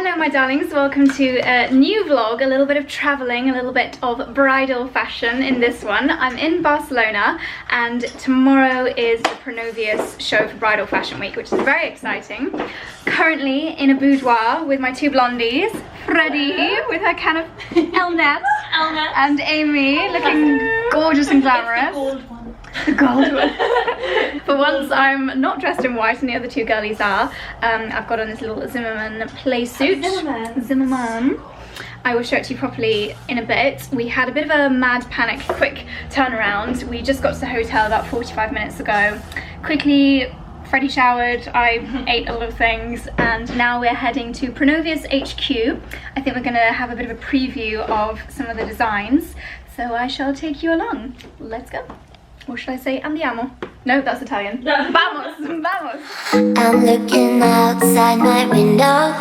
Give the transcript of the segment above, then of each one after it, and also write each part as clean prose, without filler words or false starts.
Hello my darlings, welcome to a new vlog, a little bit of travelling, a little bit of bridal fashion in this one. I'm in Barcelona and tomorrow is the Pronovias show for Bridal Fashion Week, which is very exciting. Currently in a boudoir with my two blondies, Freddie with her kind of Elnet, and Amy looking gorgeous and glamorous. The gold one. For once I'm not dressed in white and the other two girlies are. I've got on this little Zimmerman play suit. Zimmerman. I will show it to you properly in a bit. We had a bit of a mad panic, quick turnaround. We just got to the hotel about 45 minutes ago. Quickly, Freddie showered, I ate a lot of things, and now we're heading to Pronovias HQ. I think we're going to have a bit of a preview of some of the designs. So I shall take you along. Let's go. Or should I say andiamo? No, that's Italian. Vamos! Vamos! I'm looking outside my window.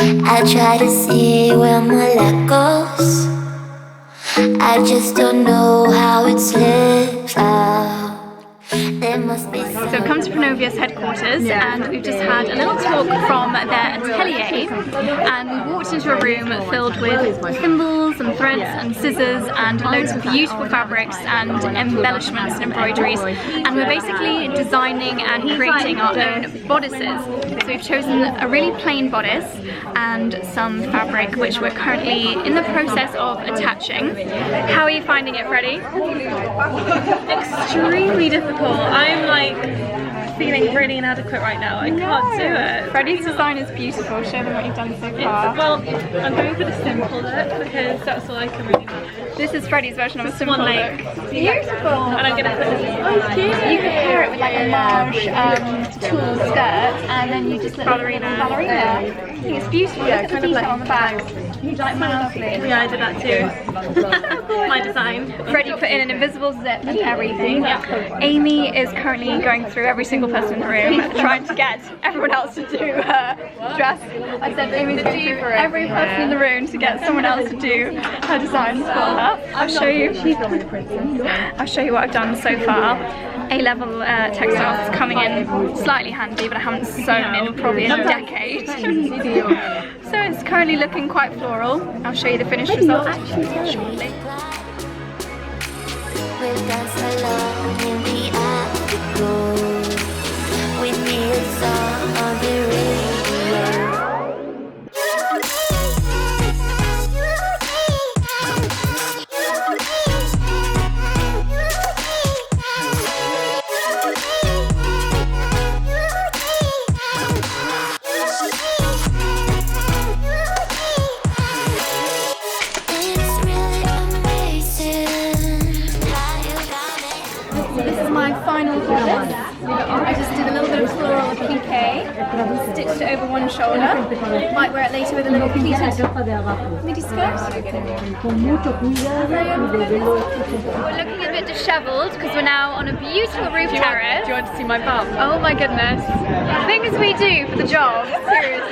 I try to see where my luck goes. I just don't know how it slips out. There must be So we've come to Pronovias headquarters and we've just had a little talk from their atelier, and we walked into a room filled with thimbles and threads and scissors and loads of beautiful fabrics and embellishments and embroideries, and we're basically designing and creating our own bodices. So we've chosen a really plain bodice and some fabric which we're currently in the process of attaching. How are you finding it, Freddie? Extremely difficult. I'm like feeling really inadequate right now. I can't do it. Freddie's design is beautiful. Show them what you've done so far. Well, I'm going for the simple look because that's all I can really manage. This is Freddie's version of a simple one look. leg. Beautiful. And I'm gonna put this. Oh, cute. You could pair it with like a large tulle skirt, and then you just look like a little ballerina. I think it's beautiful. Look at the detail on the back. You like lovely. Yeah, I did that too. My design. Freddie put in an invisible zip and everything. Amy is currently going through every single person in the room, trying to get everyone else to do her dress. I said Amy's going through every person in the room to get someone else to do her designs for her. I'll show you. I'll show you what I've done so far. A-level textiles coming in slightly handy, but I haven't sewn in probably a decade. So it's currently looking quite floral. I'll show you the finished result shortly. We'll dance along in the afterglow. With me a song on the radio. This is my final bodice. I just did a little bit of floral piqué, stitched it over one shoulder. Might wear it later with a little pleated midi skirt. We're looking a bit dishevelled because we're now on a beautiful roof terrace. Do you want to see my bum? Oh my goodness. Things we do for the job, seriously.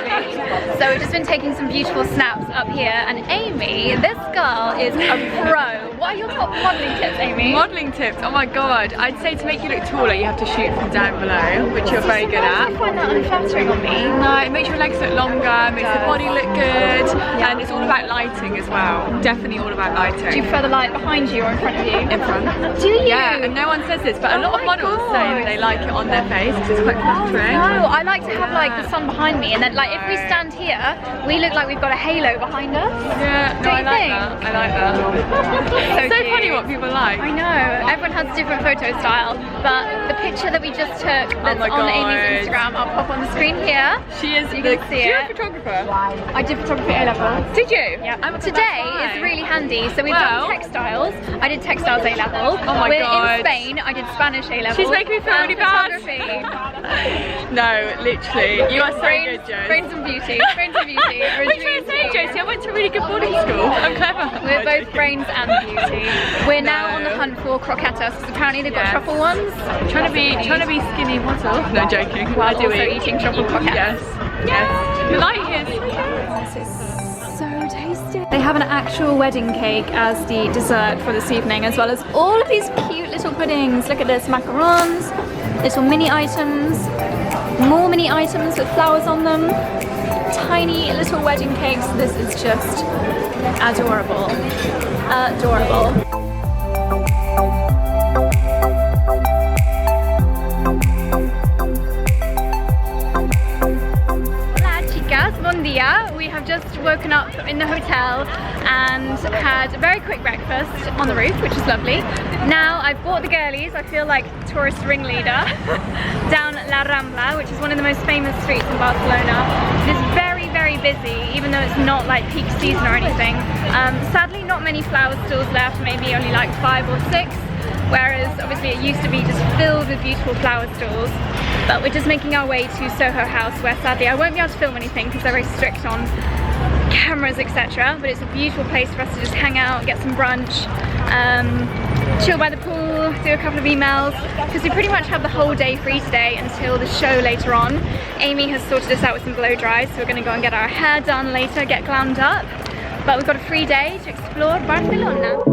So we've just been taking some beautiful snaps up here, and Amy, this girl is a pro. What are your top modelling tips, Amy? Modelling tips? Oh my god, I'd say to make you look taller you have to shoot from down below, which you're very good at. I find that unflattering on me. No, it makes your legs look longer, makes the body look good, and it's all about lighting as well. Definitely all about lighting. Do you prefer the light behind you or in front of you? In front. Do you? Yeah, and no one says this, but a lot of models say that they like it on their face because it's quite flattering. No, I like to have like the sun behind me, and then like if we stand here, we look like we've got a halo behind us. Yeah, no, I like that. I like that. So so funny what people like. I know, everyone has a different photo style, but the picture that we just took that's on Amy's Instagram, I'll pop on the screen here. She is you can see you're it. a photographer. I did photography A-level. Did you? Yeah. Today is really handy. So we've done textiles. I did textiles A-level. Oh my god. In Spain. I did Spanish A-level. She's making me feel really bad. No, literally. You are so good, Joe. Brains and beauty. Brains and beauty. What are you trying to say, Josie? I went to a really good boarding school. I'm clever. We're both brains and beauty. We're now on the hunt for croquetas because apparently they've got truffle ones. Trying to be skinny model. No, joking. While I do also eat eating truffle croquettes. Yes. Yes. The light here is This is so tasty. They have an actual wedding cake as the dessert for this evening, as well as all of these cute little puddings. Look at this, macarons, little mini items, more mini items with flowers on them. tiny little wedding cakes. This is just adorable. Adorable. Bon dia. We have just woken up in the hotel and had a very quick breakfast on the roof, which is lovely. Now I've brought the girlies, I feel like tourist ringleader, down La Rambla, which is one of the most famous streets in Barcelona. It is very, very busy, even though it's not like peak season or anything. Sadly, not many flower stalls left, maybe only like 5 or 6. Whereas obviously it used to be just filled with beautiful flower stalls. But we're just making our way to Soho House, where sadly I won't be able to film anything because they're very strict on cameras, etc. But it's a beautiful place for us to just hang out, get some brunch, chill by the pool, do a couple of emails, because we pretty much have the whole day free today until the show later on. Amy has sorted us out with some blow dries, so we're going to go and get our hair done later, get glammed up. But we've got a free day to explore Barcelona.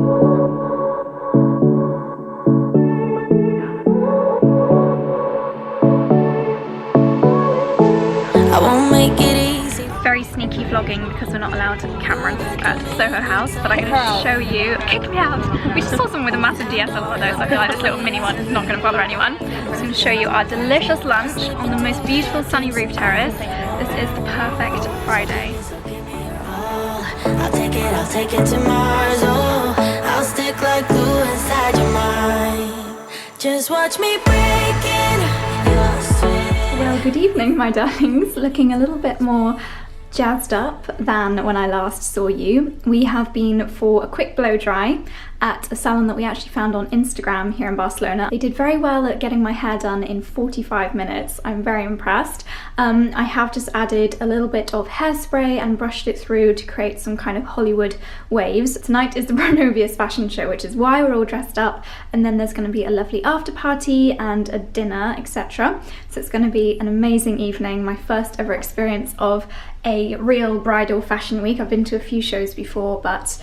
Very sneaky vlogging because we're not allowed cameras at Soho House, but I'm going to show you. Kick me out! We just saw someone with a massive DSLR though, so I feel like this little mini one is not going to bother anyone. So I'm going to show you our delicious lunch on the most beautiful sunny roof terrace. This is the perfect Friday. I'll take it to Mars, oh, I'll stick like glue inside your mind. Just watch me breaking your sweet. Well, good evening, my darlings. Looking a little bit more jazzed up than when I last saw you. We have been for a quick blow dry at a salon that we actually found on Instagram here in Barcelona. They did very well at getting my hair done in 45 minutes. I'm very impressed. I have just added a little bit of hairspray and brushed it through to create some kind of Hollywood waves. Tonight is the Pronovias fashion show, which is why we're all dressed up, and then there's going to be a lovely after party and a dinner, etc. So it's going to be an amazing evening, my first ever experience of a real bridal fashion week. I've been to a few shows before, but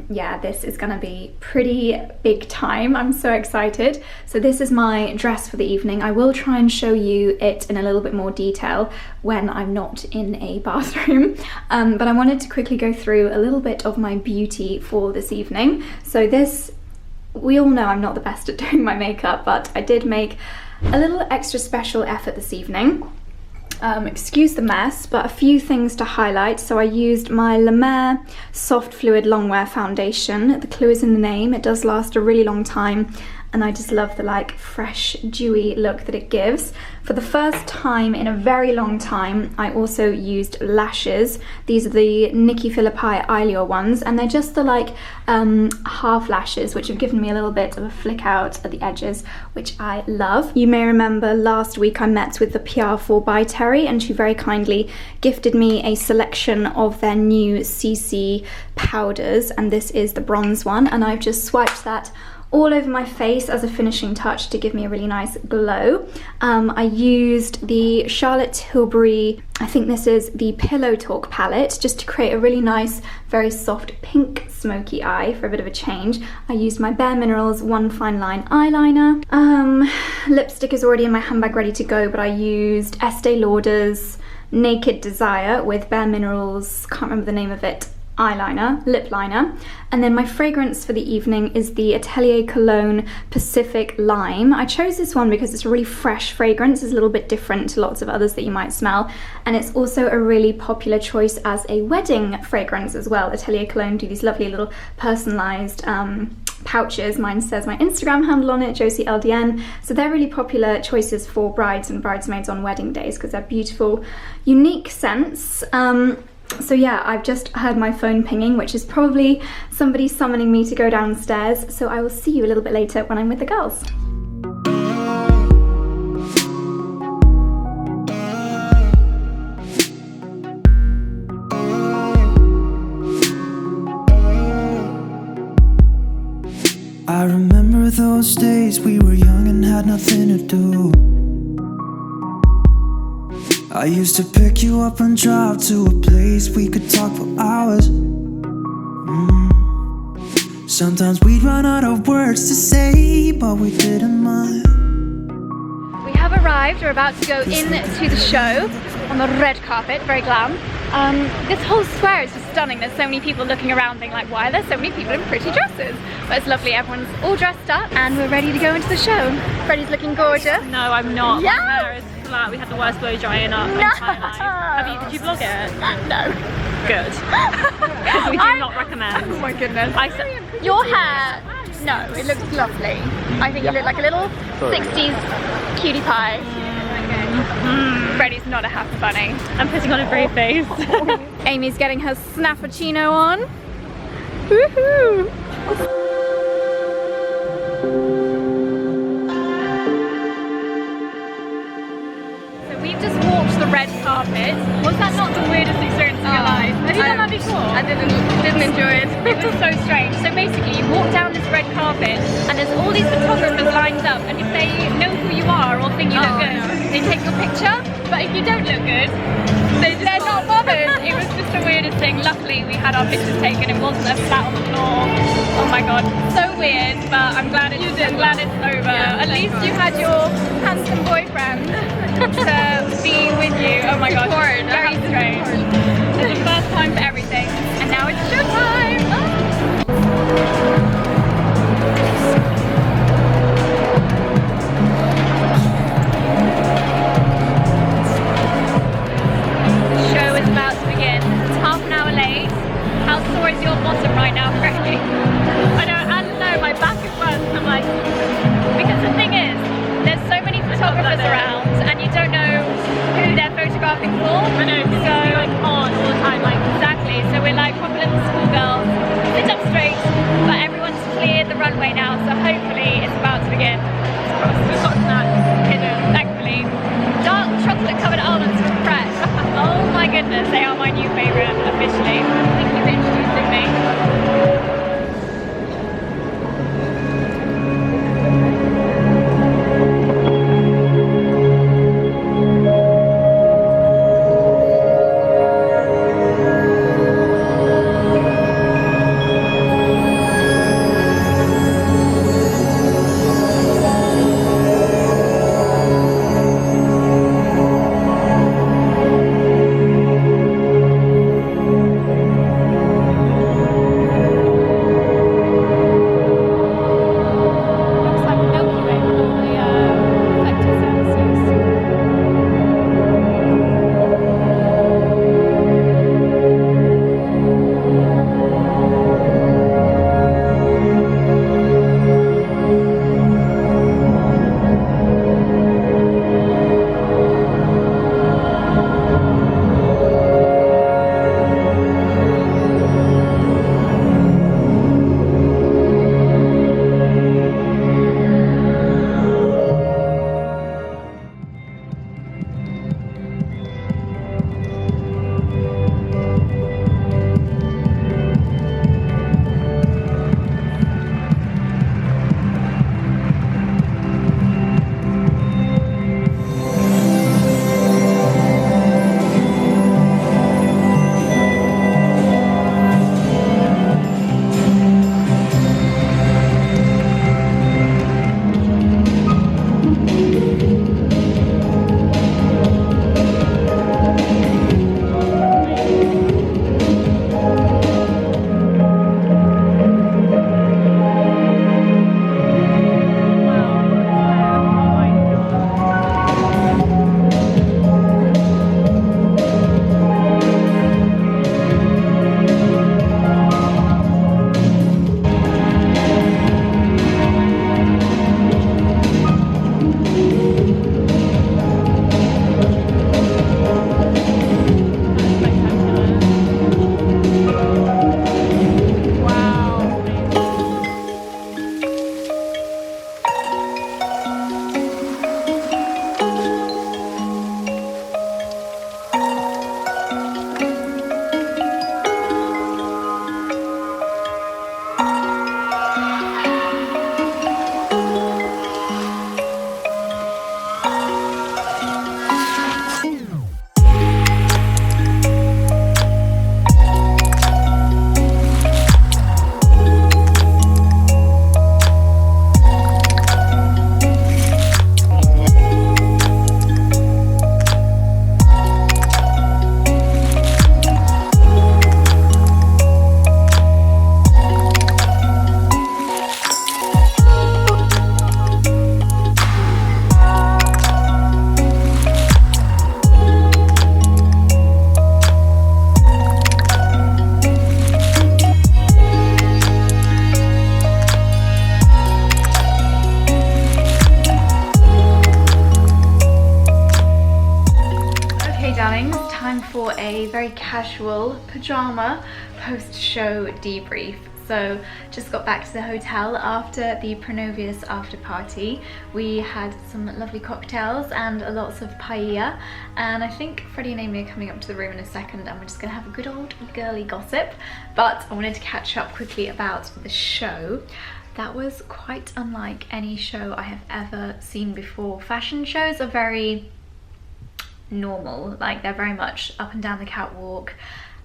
yeah, this is gonna be pretty big time. I'm so excited. So this is my dress for the evening. I will try and show you it in a little bit more detail when I'm not in a bathroom, but I wanted to quickly go through a little bit of my beauty for this evening. So this, we all know I'm not the best at doing my makeup, but I did make a little extra special effort this evening. Excuse the mess, but a few things to highlight. So I used my La Mer Soft Fluid Longwear Foundation. The clue is in the name. It does last a really long time, and I just love the like fresh, dewy look that it gives. For the first time in a very long time, I also used lashes. These are the Nikki Philippi Eyelure ones, and they're just the like half lashes, which have given me a little bit of a flick out at the edges, which I love. You may remember last week I met with the PR4 by Terry, and she very kindly gifted me a selection of their new CC powders, and this is the bronze one, and I've just swiped that all over my face as a finishing touch to give me a really nice glow. I used the Charlotte Tilbury, I think this is the Pillow Talk palette, just to create a really nice, very soft pink smoky eye for a bit of a change. I used my Bare Minerals One Fine Line eyeliner. Lipstick is already in my handbag ready to go, but I used Estee Lauder's Naked Desire with Bare Minerals, can't remember the name of it, eyeliner, lip liner. And then my fragrance for the evening is the Atelier Cologne Pacific Lime. I chose this one because it's a really fresh fragrance. It's a little bit different to lots of others that you might smell, and it's also a really popular choice as a wedding fragrance as well. Atelier Cologne do these lovely little personalized pouches. Mine says my Instagram handle on it, Josie LDN. So they're really popular choices for brides and bridesmaids on wedding days because they're beautiful, unique scents. So yeah, I've just heard my phone pinging, which is probably somebody summoning me to go downstairs. So I will see you a little bit later when I'm with the girls. I remember those days we were young and had nothing to do. I used to pick you up and drive to a place we could talk for hours. Sometimes we'd run out of words to say, but we didn't mind. We have arrived. We're about to go into the show on the red carpet, very glam. This whole square is just stunning. There's so many people looking around thinking like, why are there so many people in pretty dresses? But it's lovely, everyone's all dressed up and we're ready to go into the show. Freddie's looking gorgeous. No, I'm not. Yeah. My hair is flat. We had the worst blow drying up. No. Did you vlog it? No. Good. Because we do not recommend. Oh my goodness. Your hair, no, it looks lovely. I think you look like a little 60s cutie pie. Freddie's not a happy bunny. I'm putting on a brave face. Amy's getting her snappuccino on. Woohoo! So we've just walked the red carpet. Was that not the weirdest experience in your life? Have you done that before? I didn't enjoy it. It was so strange. So basically you walk down this red carpet and there's all these photographers lined up, and if they know who you are or think you look good, they take your picture. But if you don't look good, they're not bothered. It was just the weirdest thing. Luckily we had our pictures taken. It wasn't a flat on the floor. Oh my god, so weird. But I'm glad it's over. Yeah, at least you had your handsome boyfriend to be with you. Oh my god, very strange. It's the first time for everything, and now it's showtime. The show is about to begin. It's half an hour late. How sore is your bottom right now, Freddie? I don't know, my back is worse. I'm like, because the thing is, there's so many photographers around, and you don't know who they're photographing for. I know, so like on all the time, like exactly. So we're like proper little schoolgirls. Sit up straight, but everyone's cleared the runway now, so hopefully it's about to begin. we've got snacks. Hidden, thankfully. Dark chocolate covered almonds from Fresh. Oh my goodness, they are my new favourite officially. Thank you for introducing me. for a very casual pajama post-show debrief. So just got back to the hotel after the Pronovias after party. We had some lovely cocktails and lots of paella, and I think Freddie and Amy are coming up to the room in a second and we're just gonna have a good old girly gossip. But I wanted to catch up quickly about the show. That was quite unlike any show I have ever seen before. Fashion shows are very normal, like they're very much up and down the catwalk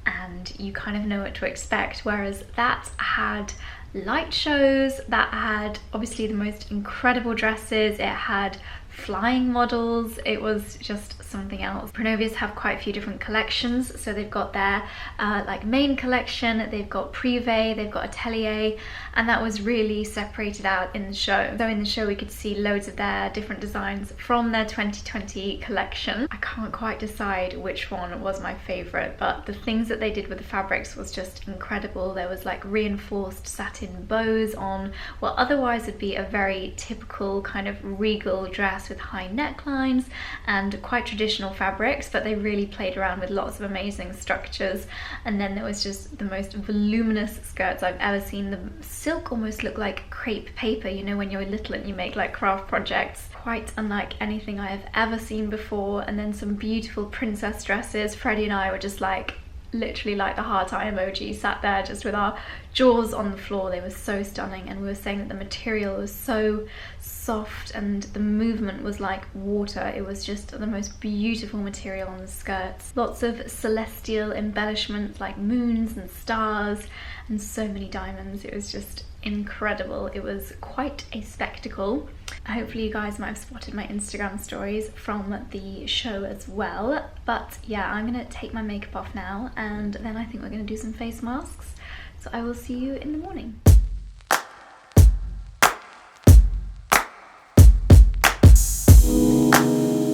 and you kind of know what to expect, whereas that had light shows, that had obviously the most incredible dresses, it had flying models, it was just something else. Pronovias have quite a few different collections, so they've got their like main collection, they've got privé, they've got atelier, and that was really separated out in the show. Though in the show we could see loads of their different designs from their 2020 collection. I can't quite decide which one was my favorite, but the things that they did with the fabrics was just incredible. There was like reinforced satin bows on what otherwise would be a very typical kind of regal dress with high necklines and quite traditional fabrics, but they really played around with lots of amazing structures. And then there was just the most voluminous skirts I've ever seen. The silk almost looked like crepe paper, you know, when you're little and you make like craft projects. Quite unlike anything I have ever seen before. And then some beautiful princess dresses. Freddie and I were just like literally like the heart eye emoji, sat there just with our jaws on the floor. They were so stunning, and we were saying that the material was so soft and the movement was like water. It was just the most beautiful material on the skirts. Lots of celestial embellishments like moons and stars and so many diamonds. It was just incredible. It was quite a spectacle. Hopefully you guys might have spotted my Instagram stories from the show as well. But yeah, I'm gonna take my makeup off now and then I think we're gonna do some face masks. So I will see you in the morning.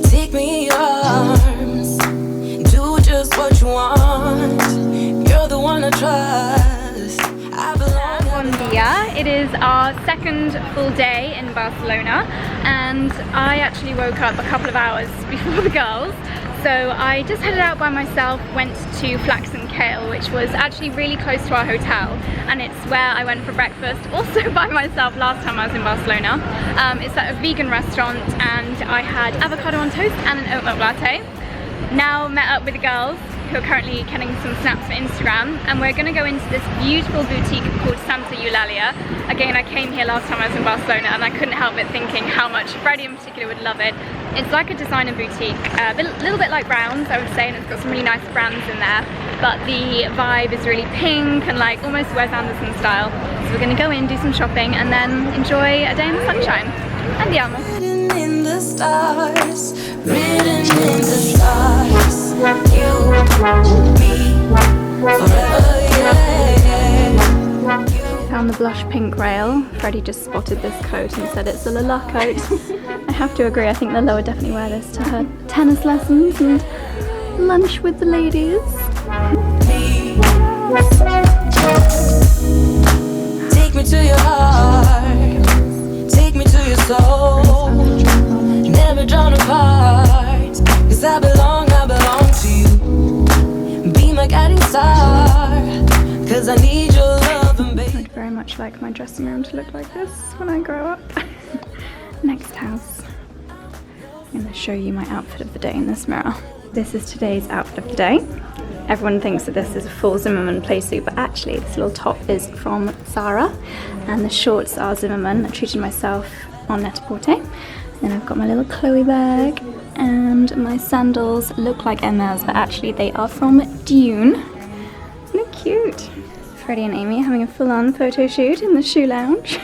Take me in your arms, do just what you want. You're the one I trust. I belong. Bom dia. It is our second full day in Barcelona, and I actually woke up a couple of hours before the girls. So I just headed out by myself, went to Flax and Kale, which was actually really close to our hotel, and it's where I went for breakfast, also by myself last time I was in Barcelona. It's at a vegan restaurant, and I had avocado on toast and an oat milk latte. Now met up with the girls, who are currently getting some snaps for Instagram, and we're gonna go into this beautiful boutique called Santa Eulalia. Again, I came here last time I was in Barcelona and I couldn't help but thinking how much Freddie in particular would love it. It's like a designer boutique, a little bit like Browns, I would say, and it's got some really nice brands in there, but the vibe is really pink and like almost Wes Anderson style. So we're gonna go in, do some shopping, and then enjoy a day in the sunshine. Andiamo. In the stars, written in the stars, you, me, forever, yeah. Found the blush pink rail. Freddie just spotted this coat and said it's a Lala coat. I have to agree, I think Lala would definitely wear this to her tennis lessons and lunch with the ladies. Take me to your heart, take me to your soul, never drawn apart, 'cause I belong to you. Be my guiding star, 'cause I need your love and baby. I'd very much like my dressing room to look like this when I grow up. Next house. I'm going to show you my outfit of the day in this mirror. This is today's outfit of the day. Everyone thinks that this is a full Zimmermann playsuit, but actually this little top is from Zara and the shorts are Zimmermann. I treated myself on Net-a-Porter. Then I've got my little Chloe bag, and my sandals look like Hermes, but actually they are from Dune. Look cute. Freddie and Amy having a full-on photo shoot in the shoe lounge.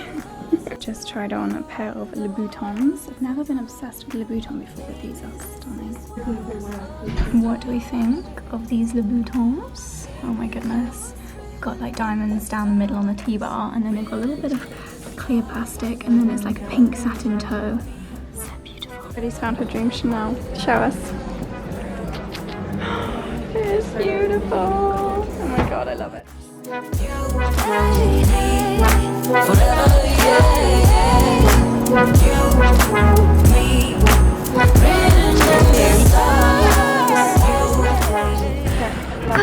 Just tried on a pair of Louboutins. I've never been obsessed with Louboutin before, but these are stunning. What do we think of these Louboutins? Oh my goodness. They've got like diamonds down the middle on the T-bar, and then they've got a little bit of clear plastic, and then it's like a pink satin toe. So beautiful. Freddie's found her dream Chanel. Show us. It's beautiful. Oh my god, I love it. So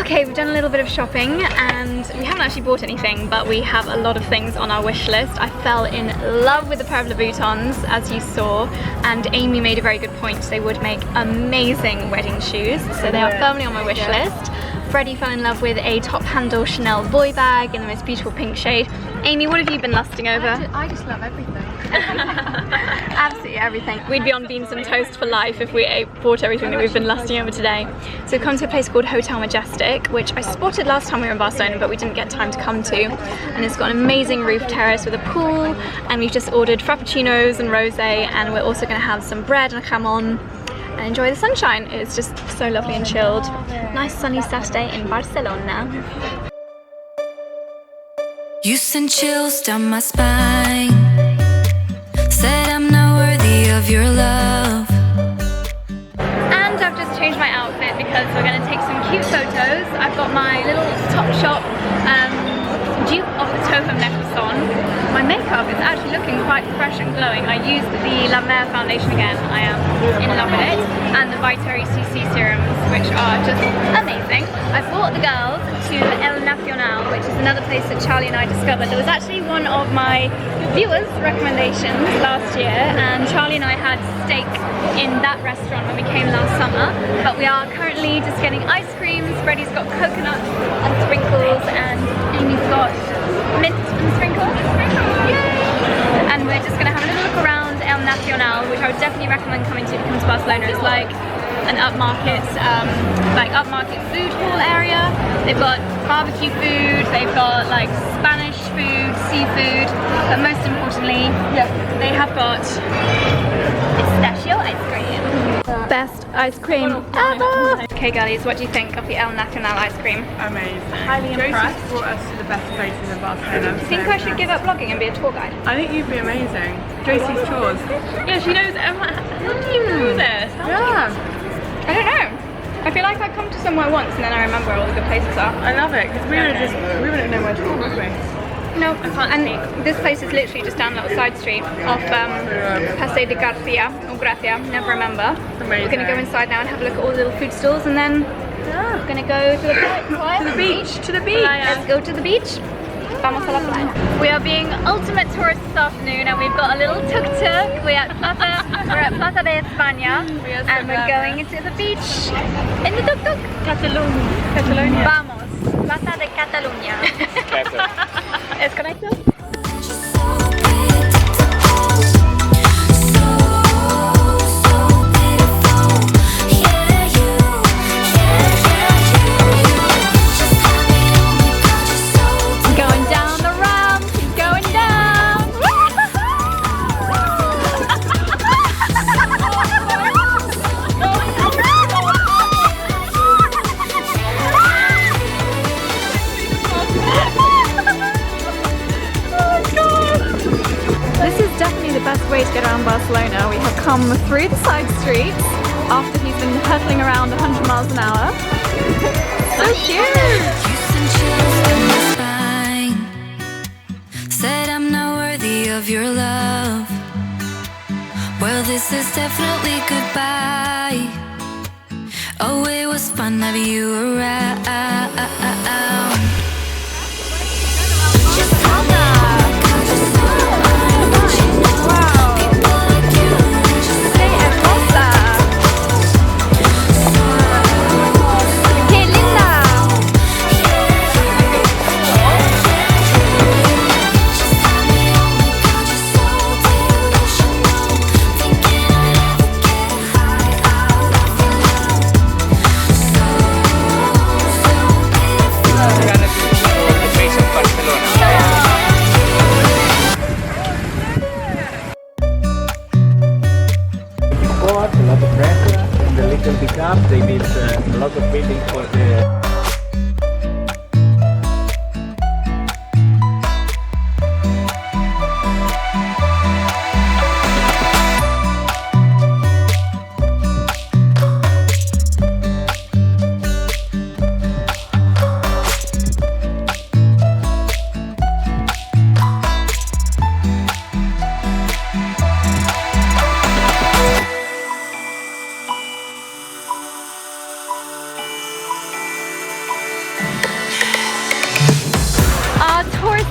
Okay, we've done a little bit of shopping and we haven't actually bought anything, but we have a lot of things on our wish list. I fell in love with the pair of Louboutins, as you saw, and Amy made a very good point. They would make amazing wedding shoes, so they are firmly on my wish list. Freddie fell in love with a top handle Chanel boy bag in the most beautiful pink shade. Amy, what have you been lusting over? I just love everything. Absolutely everything. We'd be on beans and toast for life if we bought everything that we've been lusting over today. So we've come to a place called Hotel Majestic, which I spotted last time we were in Barcelona, but we didn't get time to come to. And it's got an amazing roof terrace with a pool, and we've just ordered frappuccinos and rosé, and we're also going to have some bread and jamon and enjoy the sunshine. It's just so lovely and chilled. Nice sunny Saturday in Barcelona. You send chills down my spine. Said I'm not worthy of your love. And I've just changed my outfit because we're going to take some cute photos. I've got my little Topshop dupe of the Toho necklace on. My makeup is actually looking quite fresh and glowing. I used the La Mer foundation again. I am in love with it. And the Viteri CC serums, which are just amazing. I brought the girls to El Nacional, which is another place that Charlie and I discovered. It was actually one of my viewers' recommendations last year, and Charlie and I had steak in that restaurant when we came last summer. But we are currently just getting ice creams. Freddie's got coconut and sprinkles, and Amy's got mint and sprinkles. Yay! And we're just going to have a little look around El Nacional, which I would definitely recommend coming to if you come to Barcelona. It's like an upmarket food hall area. They've got barbecue food, they've got like Spanish food, seafood, but most importantly, they have got pistachio ice cream. Best ice cream ever! Okay girlies, what do you think of the El Nacional ice cream? Amazing. Highly impressed. Josie brought us to the best places in Barcelona. Do you think I should give up vlogging and be a tour guide? I think you'd be amazing. Josie's tours. Yeah, she knows everyone. How do you know this? Yeah. I don't know. I feel like I come to somewhere once and then I remember where all the good places are. I love it, because we wouldn't know where to go, would we? No, and this place is literally just down a little side street off Paseo de Garcia, or Gracia, never remember. Amazing. We're going to go inside now and have a look at all the little food stalls, and then we're going to go to the beach. To the beach. Let's go to the beach. Vamos a la playa. We are being ultimate tourists this afternoon, and we've got a little tuk-tuk. We're at Plaza de España, and we're going into the beach in the tuk-tuk. Catalonia. Vamos. Plaza de Catalunya. ¿Es correcto? Way to get around Barcelona. We have come through the side streets after he's been hurtling around 100 miles an hour. So cute! Said I'm not worthy of your love. Well, this is definitely goodbye. Oh, it was fun having you around. Just hold on.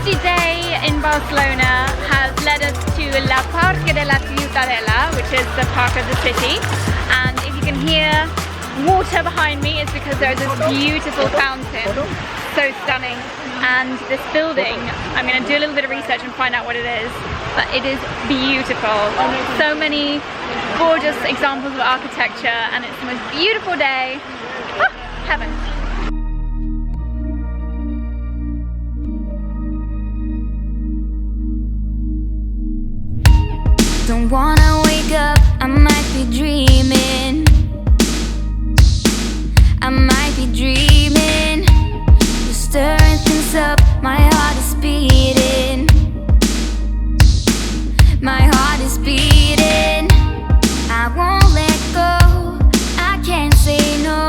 misty day in Barcelona has led us to La Parque de la Ciutadella, which is the park of the city. And if you can hear water behind me, it's because there's this beautiful fountain, so stunning. And this building, I'm going to do a little bit of research and find out what it is, but it is beautiful. So many gorgeous examples of architecture, and it's the most beautiful day. Ah, heaven. Don't wanna wake up, I might be dreaming. I might be dreaming. You're stirring things up, my heart is beating. My heart is beating. I won't let go, I can't say no.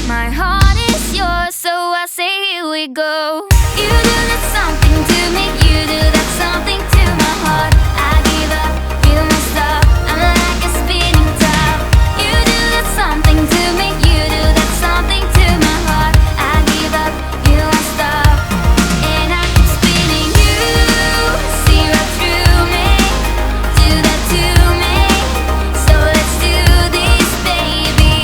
My heart is yours, so I say here we go. You do that something to me, you do that something to my heart. I give up, you must stop, I'm like a spinning top. You do that something to me, you do that something to my heart. I give up, you must stop, and I keep spinning. You see right through me, do that to me, so let's do this, baby.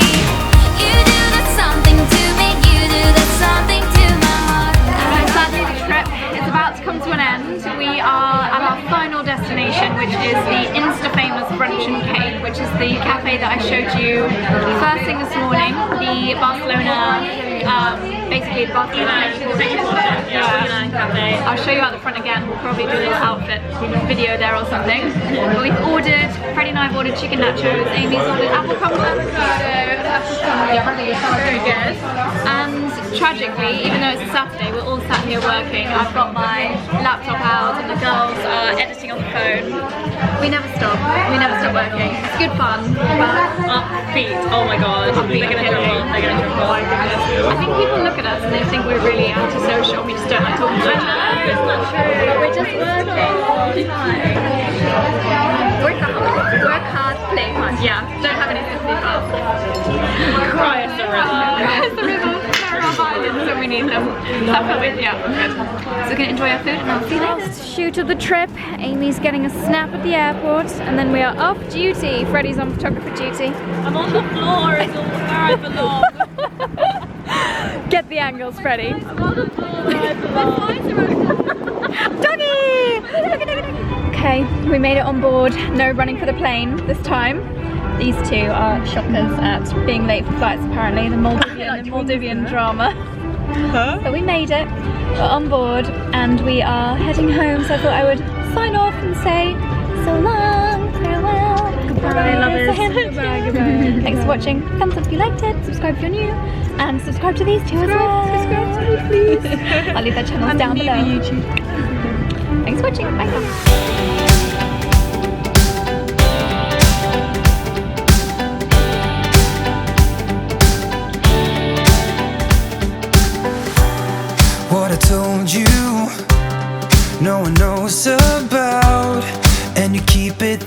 You do that something to me, you do that something to my heart. Sadly, the trip is about to come to an end. We are at our final destination, which is the Insta-famous Brunch and Cake, which is the cafe that I showed you first thing this morning. The Barcelona, basically the Barcelona cafe. I'll show you out the front again. We'll probably do a little outfit video there or something. But we've ordered, Freddie and I have ordered chicken nachos. Amy's ordered apple crumble avocado. Very good. And tragically, even though it's a Saturday, we're all sat here working. I've got my laptop out and the girls are editing on the phone. We never stop working. It's good fun, but Upbeat, oh my god. They're gonna triple. I think people look at us and they think we're really antisocial. We just don't like talking to each other. It's not true. We're just working all the time. Work hard, play hard. Yeah, don't have any sympathy for us. Cry us the river. It's the river. There are violins and we need them. Yeah, good. So we're gonna enjoy our food and I'll see you later. Last shoot of the trip. Amy's getting a snap at the airport and then we are off duty. Freddie's on photographer duty. I'm on the floor, it's all where I belong. Get the angles, Freddie. I'm on the floor where I belong. Doggy! Okay, we made it on board. No running for the plane this time. These two are shockers at being late for flights apparently, the Maldivian drama. Huh? But we made it, we're on board and we are heading home, so I thought I would sign off and say so long, farewell, goodbye, lovers. Goodbye. Thanks for watching. Thumbs up if you liked it, subscribe if you're new, and subscribe to these two as well. Subscribe to me, please. I'll leave their channels down below. YouTube. Thanks for watching. Bye. What I told you, no one knows about, and you keep it